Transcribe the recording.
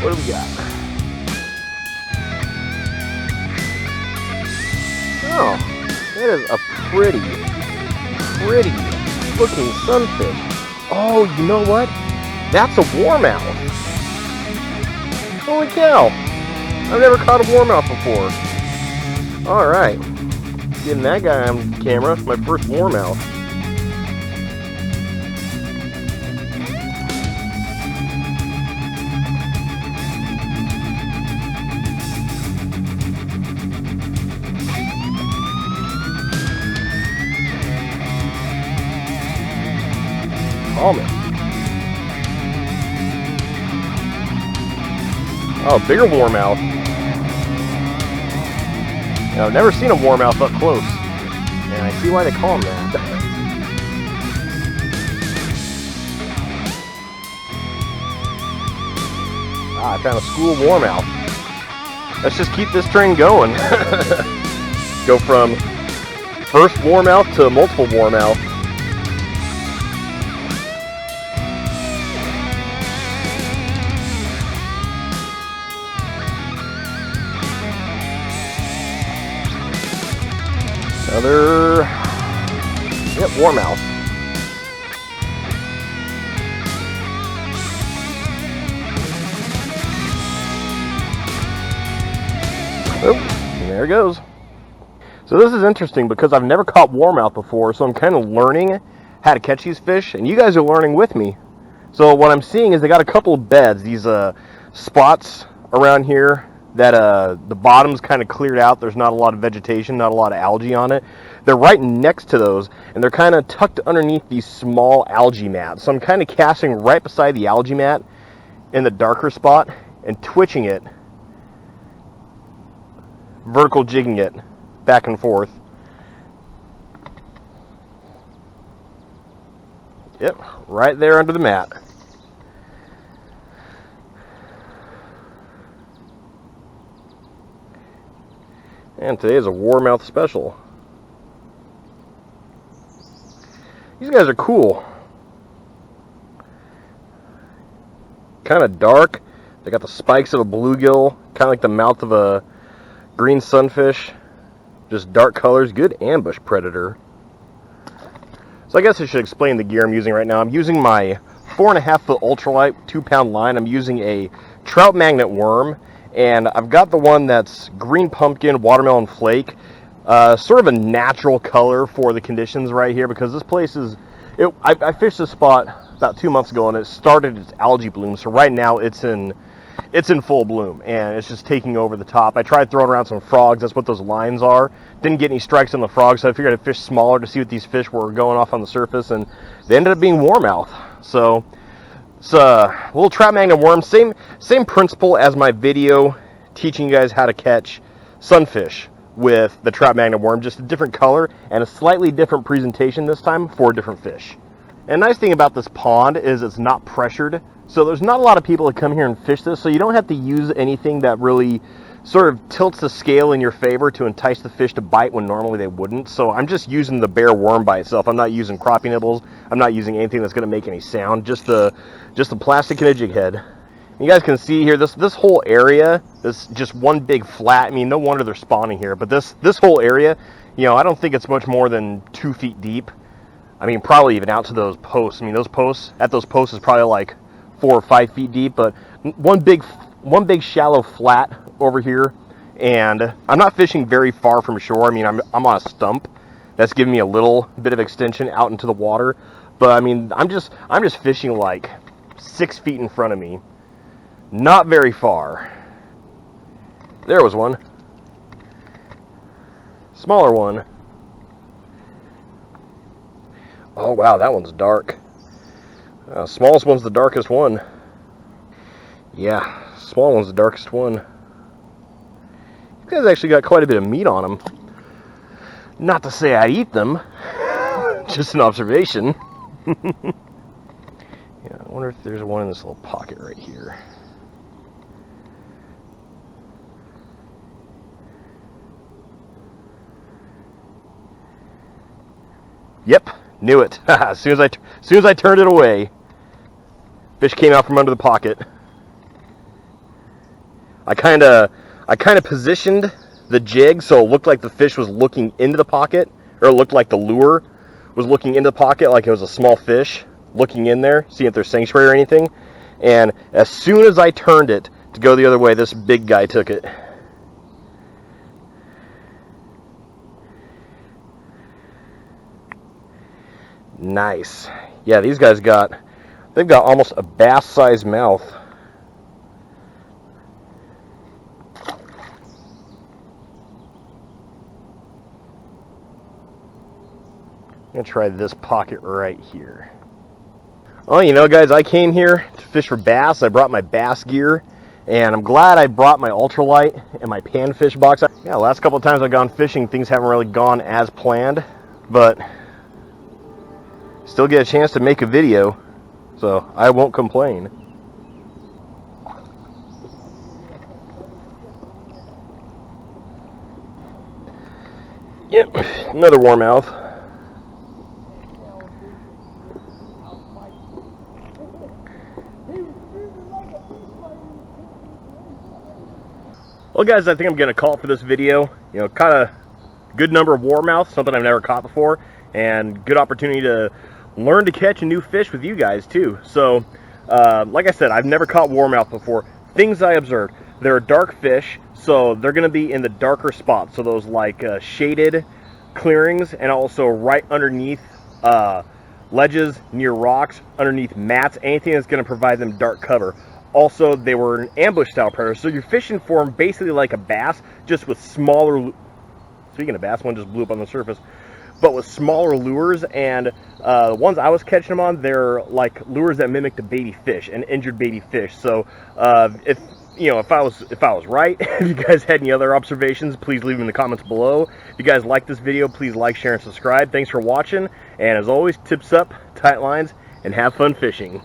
What do we got? Oh, that is a pretty looking sunfish. Oh, you know what? That's a warmouth. Holy cow. I've never caught a warmouth before. Alright. Getting that guy on camera. My first warmouth. Oh, bigger warmouth. Now, I've never seen a warmouth up close, and I see why they call them that. I found a school of warmouth. Let's just keep this train going. Go from first warmouth to multiple warmouth. Another, warmouth. Oh, and there it goes. So this is interesting because I've never caught warmouth before, so I'm kind of learning how to catch these fish, and you guys are learning with me. So what I'm seeing is they got a couple of beds, these spots around here that the bottom's kind of cleared out. There's not a lot of vegetation, not a lot of algae on it. They're right next to those, and they're kind of tucked underneath these small algae mats. So I'm kind of casting right beside the algae mat in the darker spot and twitching it, vertical jigging it back and forth. Yep, right there under the mat. And today is a warmouth special. These guys are cool. Kind of dark. They got the spikes of a bluegill, kind of like the mouth of a green sunfish. Just dark colors, good ambush predator. So I guess I should explain the gear I'm using right now. I'm using my 4.5 foot ultralight 2-pound line. I'm using a trout magnet worm, and I've got the one that's green pumpkin watermelon flake. Sort of a natural color for the conditions right here, because this place is, I fished this spot about 2 months ago and it started its algae bloom, so right now it's in full bloom and it's just taking over the top. I tried throwing around some frogs, that's what those lines are. Didn't get any strikes on the frogs, so I figured I'd fish smaller to see what these fish were going off on the surface, and they ended up being warmouth. So it's a little trout magnet worm, same principle as my video teaching you guys how to catch sunfish with the trout magnet worm, just a different color and a slightly different presentation this time for different fish. And the nice thing about this pond is it's not pressured, so there's not a lot of people that come here and fish this, so you don't have to use anything that really sort of tilts the scale in your favor to entice the fish to bite when normally they wouldn't. So I'm just using the bare worm by itself. I'm not using crappie nibbles. I'm not using anything that's going to make any sound, just the plastic and a jig head. You guys can see here, this whole area, this just one big flat. I mean, no wonder they're spawning here, but this whole area, you know, I don't think it's much more than 2 feet deep. I mean, probably even out to those posts. I mean, those posts is probably like 4 or 5 feet deep, but one big shallow flat over here, and I'm not fishing very far from shore. I mean, I'm on a stump that's giving me a little bit of extension out into the water, but I mean, I'm just fishing like 6 feet in front of me, not very far. There was one, smaller one. Oh wow, that one's dark. Smallest one's the darkest one. Yeah, small one's the darkest one. These guys actually got quite a bit of meat on them. Not to say I'd eat them, just an observation. Yeah, I wonder if there's one in this little pocket right here. Yep, knew it. as soon as I turned it away, fish came out from under the pocket. I kind of positioned the jig so it looked like the fish was looking into the pocket, or it looked like the lure was looking into the pocket, like it was a small fish looking in there, seeing if there's sanctuary or anything. And as soon as I turned it to go the other way, this big guy took it. Nice. Yeah, these guys they've got almost a bass-sized mouth. I'm going to try this pocket right here. Well, you know, guys, I came here to fish for bass. I brought my bass gear, and I'm glad I brought my ultralight and my panfish box. Yeah, the last couple of times I've gone fishing, things haven't really gone as planned, but still get a chance to make a video, so I won't complain. Yep, another warmouth. Well, guys, I think I'm going to call it for this video. You know, kind of good number of warmouth, something I've never caught before, and good opportunity to learn to catch a new fish with you guys, too. So, like I said, I've never caught warmouth before. Things I observed, they're dark fish, so they're going to be in the darker spots. So those, like, shaded clearings, and also right underneath ledges, near rocks, underneath mats, anything that's going to provide them dark cover. Also, they were an ambush style predator, so you're fishing for them basically like a bass, just with smaller. Speaking of bass, one just blew up on the surface, but with smaller lures. And the ones I was catching them on, they're like lures that mimic the baby fish, an injured baby fish. So if I was right, if you guys had any other observations, please leave them in the comments below. If you guys like this video, please like, share, and subscribe. Thanks for watching, and as always, tips up, tight lines, and have fun fishing.